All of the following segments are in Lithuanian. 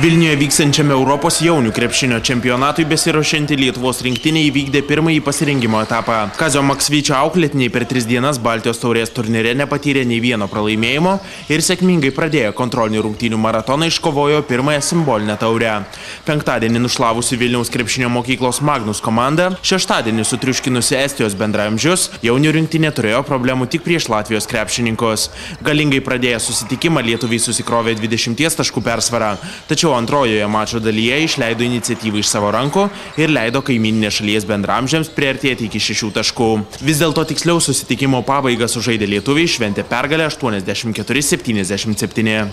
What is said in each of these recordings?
Vilniuje vyksiančiame Europos jaunių krepšinio čempionatui besiruošianti Lietuvos rinktinė įvykdė pirmąjį pasirengimo etapą. Kazio Maksvyčio auklėtiniai per 3 dienas Baltijos taurės turnyre nepatyrė nei vieno pralaimėjimo ir sėkmingai pradėjo kontrolinių rungtynių maratoną iškovojo pirmąją simbolinę taurę. Penktadienį nušlavusi Vilniaus krepšinio mokyklos Magnus komanda, šeštadienį sutriuškinusi Estijos bendraamžius, jaunių rinktinė turėjo problemų tik prieš Latvijos krepšininkus. Galingai pradėję susitikimą lietuviai susikrovė 20 taškų persvarą. Tačiau antrojoje mačo dalyje išleido iniciatyvą iš savo rankų ir leido kaimyninės šalies bendramžiams priartėti iki 6 taškų. Vis dėlto tiksliau susitikimo pabaigą sužaidę lietuviai šventė pergalę 84-77.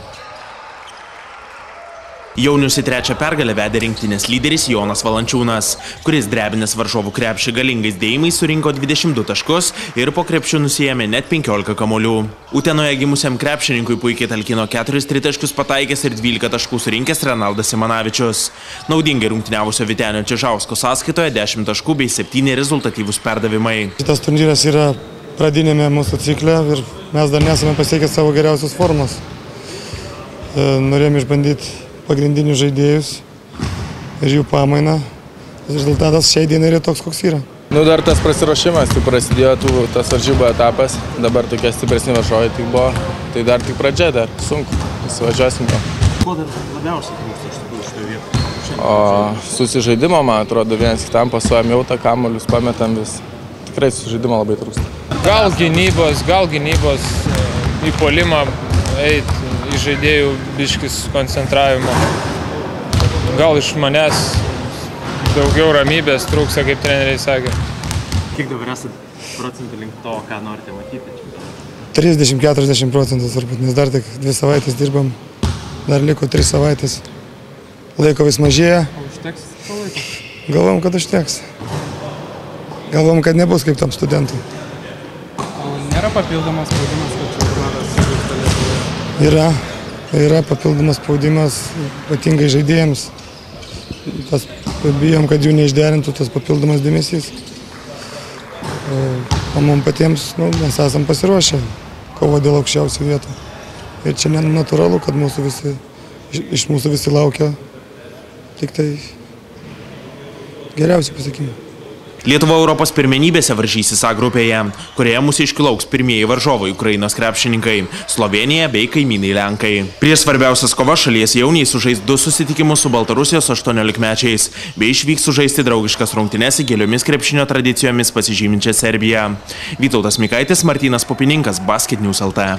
Jaunius į trečią pergalę vedė rinktinės lyderis Jonas Valančiūnas, kuris drebinęs varžovų krepšį galingais dėjimais surinko 22 taškus ir po krepšių nusiėmė net 15 kamuolių. Utenoje gimusiam krepšininkui puikiai talkino 4 tritaškius pataikęs ir 12 taškų surinkęs Renaldas Simanavičius. Naudingai rungtyniavusio Vytenio Čižausko sąskaitoje 10 taškų bei 7 rezultatyvūs perdavimai. Šitas turnyras yra pradinėme mūsų cikle ir mes dar nesame pasiekę savo geriausios formos. Norėjome išbandyti pagrindinius žaidėjus ir jų pamainą. Rezultatas šiai dienai yra toks, koks yra. Dar tas prasiruošimas, tai prasidėjo tas varžybų etapas, dabar tokie stipresni varžovai tik buvo, tai dar tik pradžia, dar sunku, įsivažiuosim to. Ko dar labiausiai trūksta iš tikrųjų šitoje vietoje? Susižaidimo, man atrodo, vienas kitam pasuojam jau tą kamuolius, pametam vis. Tikrai susižaidimo labai trūksta. Gal gynybos į puolimą eit, į žaidėjų biškis koncentravimo. Gal iš manęs daugiau ramybės trūksta, kaip treneriai sakė. Kiek dabar esat procentų link to, ką norite matyti? 30-40% turbūt, nes dar tik 2 savaitės dirbam, dar liko 3 savaitės. Laiko vis mažėja. O užteks to laiko? Galvom, kad užteks. Galvom, kad nebus kaip tam studentui. O nėra papildomas spaudimas, kad čempionatas Yra papildomas spaudimas, ypatingai žaidėjams. Bijom, kad jų neišderintų tas papildomas dėmesys. O mums patiems mes esam pasiruošę kovo dėl aukščiausių vietų. Ir čia natūralu, kad iš mūsų visi laukia tik tai geriausi pasiekimai. Lietuva Europos pirmenybėse varžysis A grupėje, kurioje mūsiškių lauks pirmieji varžovai Ukrainos krepšininkai, Slovėnija bei kaimynai Lenkai. Prieš svarbiausias kovas šalies jauniai sužais 2 susitikimus su Baltarusijos 18-mečiais, bei išvyks sužaisti draugiškas rungtynes į giliomis krepšinio tradicijomis pasižyminčią Serbiją. Vytautas Mikaitis, Martynas Pupininkas, Basket News LT.